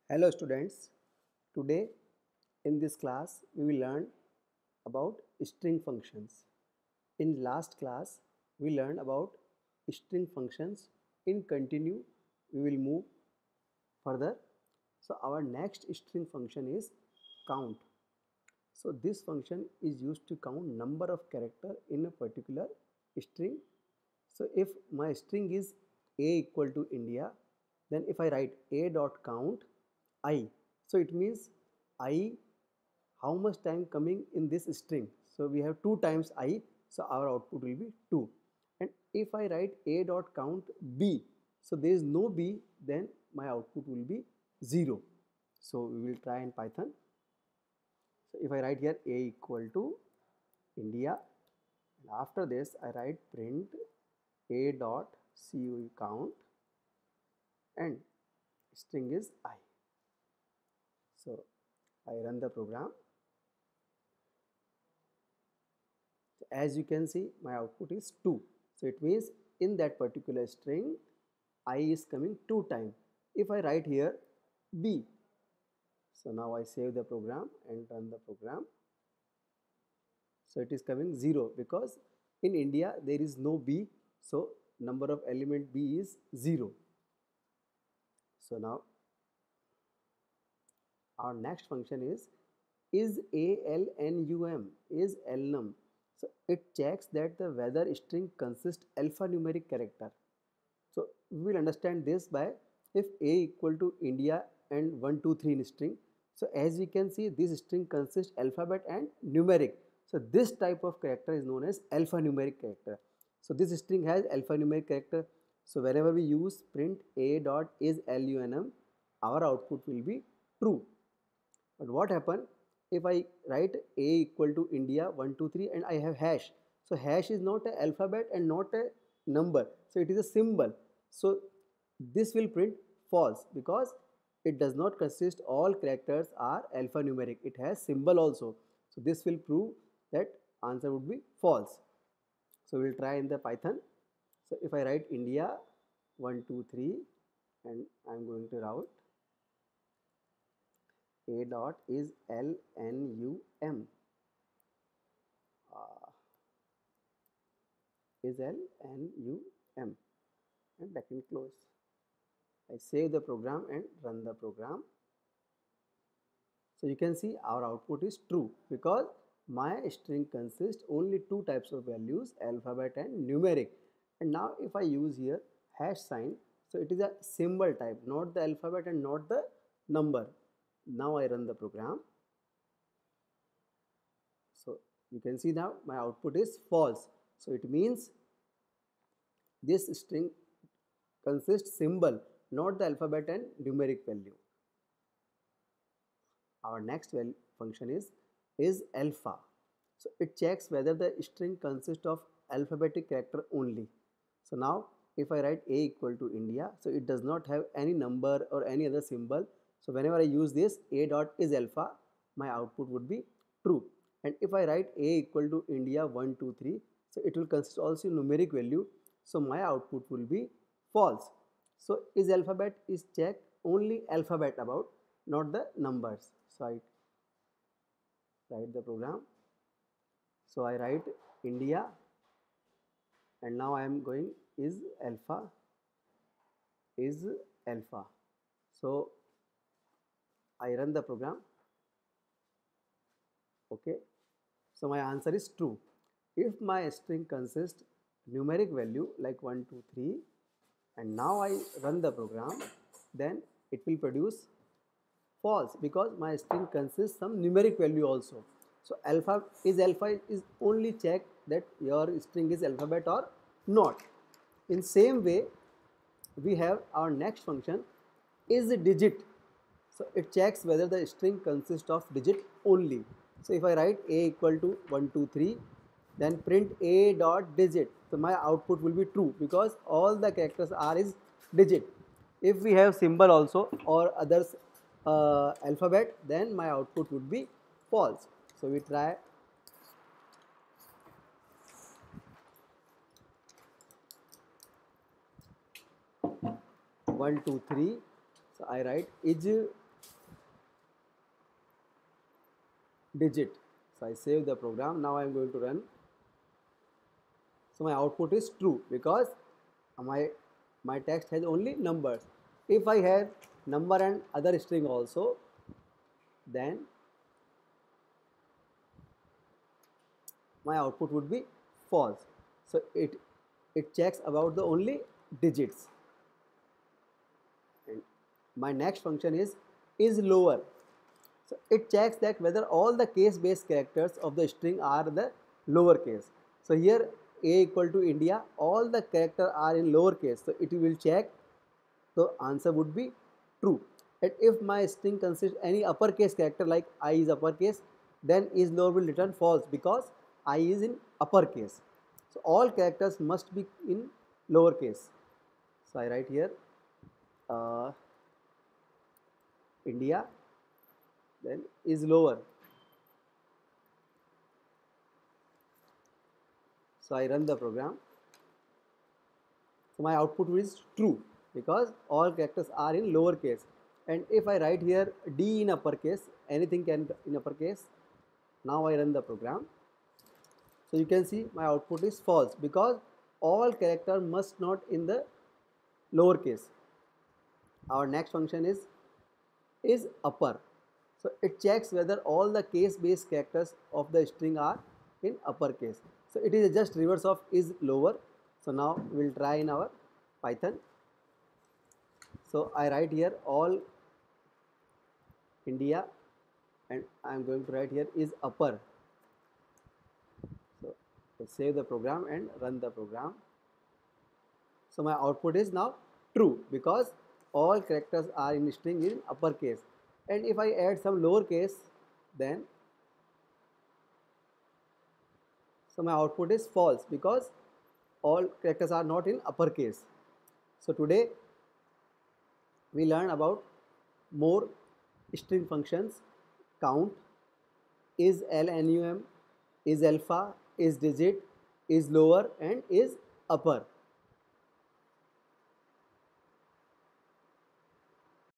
Hello students, today in this class we will learn about string functions. In last class we learned about string functions. In continue we will move further. So our next string function is count. So this function is used to count number of character in a particular string. So if my string is a equal to India, then if I write a dot count I, so it means I how much time coming in this string. So we have 2 times I, so our output will be 2. And if I write a dot count B, so there is no B, then my output will be 0. So we will try in Python. So if I write here a equal to India, and after this I write print a dot count and string is I. So I run the program. As you can see, my output is 2. So it means in that particular string I is coming 2 times. If I write here B, so now I save the program and run the program. So it is coming 0 because in India there is no B, so number of element B is 0. So now our next function is ALNUM, is LNUM. So it checks that the whether string consists alphanumeric character. So we will understand this by if a equal to India and 1 2 3 in string. So as we can see, this string consists alphabet and numeric. So this type of character is known as alphanumeric character. So this string has alphanumeric character. So whenever we use print a dot is LUNM, our output will be true. But what happen if I write a equal to India 1 2 3 and I have hash? So hash is not an alphabet and not a number, so it is a symbol. So this will print false because it does not consist all characters are alphanumeric, it has symbol also. So this will prove that answer would be false. So we will try in the Python. So if I write India 1 2 3 and I am going to route a dot is LNUM, is LNUM, and back in close. I save the program and run the program. So you can see our output is true because my string consists only 2 types of values, alphabet and numeric. And now if I use here hash sign, so it is a symbol type, not the alphabet and not the number. Now I run the program. So you can see now my output is false. So it means this string consists symbol, not the alphabet and numeric value. Our next function is alpha. So it checks whether the string consists of alphabetic character only. So now if I write a equal to India, so it does not have any number or any other symbol. So whenever I use this a dot is alpha, my output would be true. And if I write a equal to India 1 2 3, so it will consist also numeric value, so my output will be false. So is alphabet is checked only alphabet about, not the numbers. So I write the program. So I write India and now I am going is alpha, is alpha. So I run the program. Okay, so my answer is true. If my string consists numeric value like 1 2 3 and now I run the program, then it will produce false because my string consists some numeric value also. So alpha is only check that your string is alphabet or not. In same way we have our next function is a digit. So it checks whether the string consists of digit only. So if I write a equal to 1 2 3, then print a dot digit, so my output will be true because all the characters are is digit. If we have symbol also or others alphabet, then my output would be false. So we try. 1 2 3, so I write is digit. So I save the program. Now I am going to run. So my output is true because my text has only numbers. If I have number and other string also, then my output would be false. So it checks about the only digits. And my next function is lower. So it checks that whether all the case based characters of the string are the lower case. So here a equal to India, all the characters are in lower case. So it will check, the answer would be true. And if my string consists any uppercase character like I is uppercase, then is lower will return false because I is in uppercase. So all characters must be in lowercase. So I write here uh, India, then is lower. So I run the program. So my output is true because all characters are in lowercase. And if I write here D in uppercase, anything can in uppercase. Now I run the program. So you can see my output is false because all characters must not in the lowercase. Our next function is upper. So it checks whether all the case based characters of the string are in uppercase. So it is just reverse of is lower. So now we will try in our Python. So I write here all India and I am going to write here is upper. So save the program and run the program. So my output is now true because all characters are in string in uppercase. And if I add some lowercase, then so my output is false because all characters are not in uppercase. So today we learn about more string functions: count, is LNUM, is alpha, is digit, is lower, and is upper.